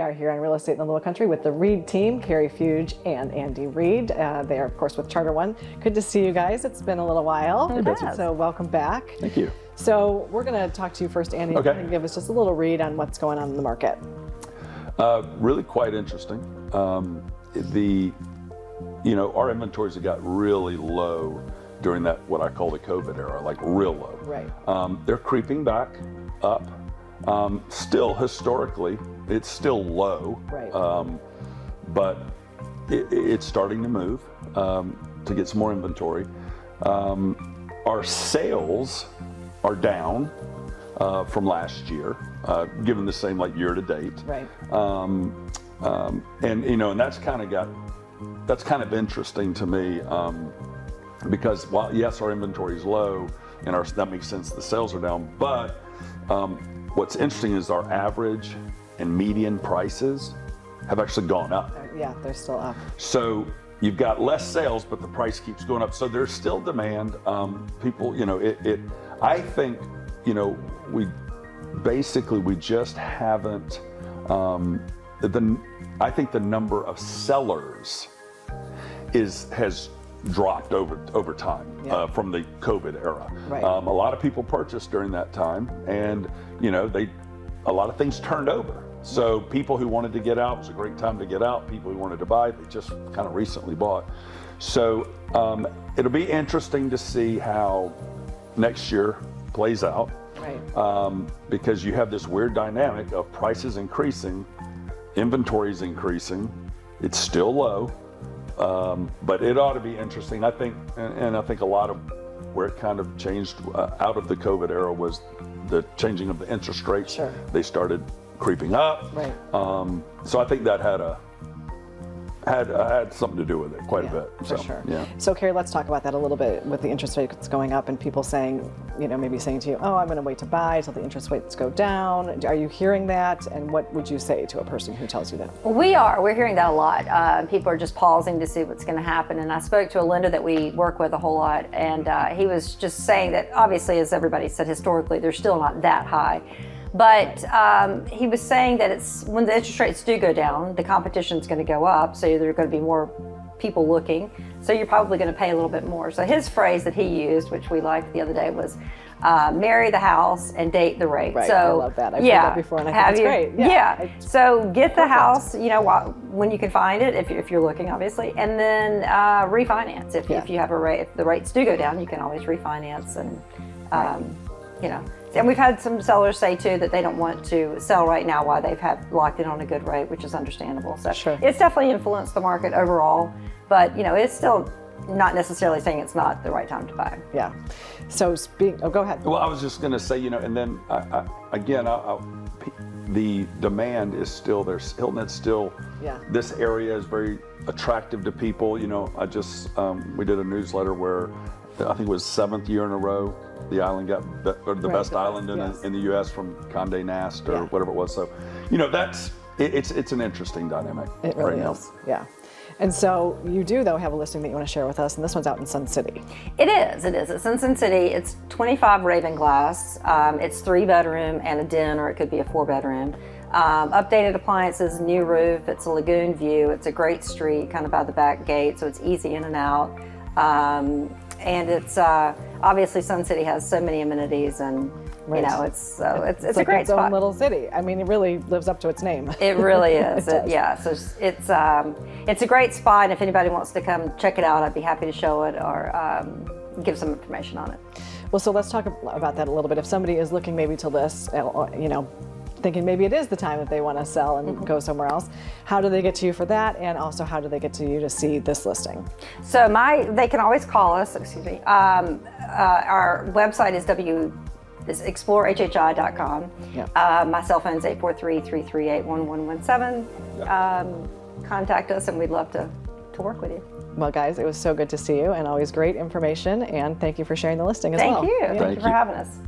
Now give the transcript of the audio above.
are here on Real Estate in the Lowcountry with the Reed team, Carri Fuge and Andy Reed. They are, of course, with Charter One. Good to see you guys. It's been a little while. Hey, Betsy. So welcome back. Thank you. So we're going to talk to you first, Andy. Okay. And give us just a little read on what's going on in the market. Really quite interesting. Our inventories have got really low during that, what I call the COVID era, like real low. Right. They're creeping back up. Still, historically, it's still low. Right. But it's starting to move to get some more inventory. Our sales are down from last year, given the same like year to date. Right. And that's kind of interesting to me, because while yes, our inventory is low and that makes sense, the sales are down, but what's interesting is our average and median prices have actually gone up. Yeah, they're still up. So you've got less sales, but the price keeps going up. So there's still demand. People, I think, we just haven't, I think the number of sellers has dropped over time. Yeah. From the COVID era. Right. A lot of people purchased during that time, and a lot of things turned over. So people who wanted to get out, it was a great time to get out. People who wanted to buy, they just kind of recently bought. So it'll be interesting to see how next year plays out. Right. Because you have this weird dynamic of prices increasing, inventories increasing. It's still low. But it ought to be interesting. I think, and I think a lot of where it kind of changed out of the COVID era was the changing of the interest rates. Sure. They started creeping up. Right. So I think that had something to do with it quite a bit. For sure. Yeah. So Carri, let's talk about that a little bit with the interest rates going up and people saying, maybe saying to you, oh, I'm going to wait to buy until the interest rates go down. Are you hearing that? And what would you say to a person who tells you that? We're hearing that a lot. People are just pausing to see what's going to happen. And I spoke to a lender that we work with a whole lot, and he was just saying that obviously, as everybody said, historically, they're still not that high. But he was saying that it's when the interest rates do go down, the competition is going to go up, so there are going to be more people looking, so you're probably going to pay a little bit more. So his phrase that he used, which we liked the other day, was marry the house and date the rate. Right, so, I love that. I've heard that before, and I think it's great. Yeah. So get the house, when you can find it, if you're looking, obviously, and then refinance. If you have a rate, if the rates do go down, you can always refinance, and And we've had some sellers say too that they don't want to sell right now while they've locked in on a good rate, which is understandable. So sure. It's definitely influenced the market overall, but it's still not necessarily saying it's not the right time to buy. Yeah. So go ahead. Well, I was just going to say, and then the demand is still there. Hilton is still, this area is very attractive to people. I just, we did a newsletter where I think it was 7th year in a row, the island got the best island in the U.S. from Condé Nast or whatever it was. So, it's an interesting dynamic. It really right is. Yeah. And so you do, though, have a listing that you want to share with us, and this one's out in Sun City. It is. It's in Sun City. It's 25 Raven Glass. It's 3-bedroom and a den, or it could be a 4-bedroom. Updated appliances, new roof. It's a lagoon view. It's a great street, kind of by the back gate, so it's easy in and out. And it's obviously Sun City has so many amenities, and it's like a great its spot. own little city. I mean, it really lives up to its name. It really is. So it's a great spot. And if anybody wants to come check it out, I'd be happy to show it or give some information on it. Well, so let's talk about that a little bit. If somebody is looking maybe to list, thinking maybe it is the time that they want to sell and go somewhere else, how do they get to you for that? And also, how do they get to you to see this listing? So they can always call us, our website is explorehhi.com. Yeah. My cell phone is 843-338-1117. Contact us, and we'd love to work with you. Well, guys, it was so good to see you, and always great information, and thank you for sharing the listing as well. Thank you for having us.